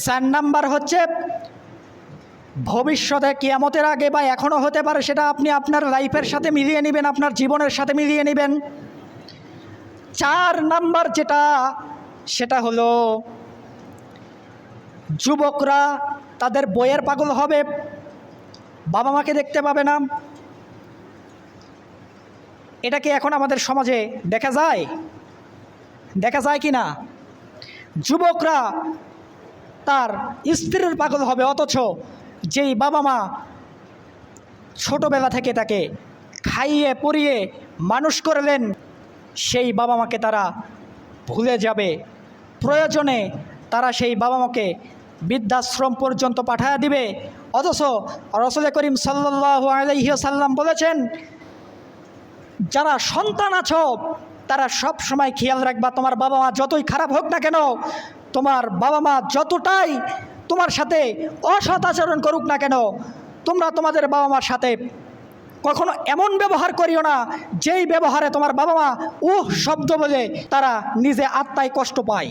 4 number হচ্ছে ভবিষ্যতে কিয়ামতের আগে বা এখনও হতে পারে, সেটা আপনি আপনার লাইফের সাথে মিলিয়ে নেবেন, আপনার জীবনের সাথে মিলিয়ে নেবেন। 4 নাম্বার যেটা, সেটা হলো যুবকরা তাদের বইয়ের পাগল হবে, বাবা মাকে দেখতে পাবে না। এটা কি এখন আমাদের সমাজে দেখা যায়? দেখা যায় কি না? যুবকরা তার স্ত্রীর পাগল হবে, অথচ যেই বাবা মা ছোটোবেলা থেকে তাকে খাইয়ে পরিয়ে মানুষ করলেন, সেই বাবা মাকে তারা ভুলে যাবে। প্রয়োজনে তারা সেই বাবা মাকে বৃদ্ধাশ্রম পর্যন্ত পাঠায়া দিবে। অথচ রাসূল করিম সাল্লাল্লাহু আলাইহি ওয়াসাল্লাম বলেছেন, যারা সন্তান আছো তারা সব সময় খেয়াল রাখবা, তোমার বাবা মা যতই খারাপ হোক না কেন, তোমার বাবা মা যতটাই তোমার সাথে অসৎ আচরণ করুক না কেন, তোমরা তোমাদের বাবা মার সাথে কখনো এমন ব্যবহার করিও না যেই ব্যবহারে তোমার বাবা মা শব্দ বলে তারা নিজে আত্মায় কষ্ট পায়।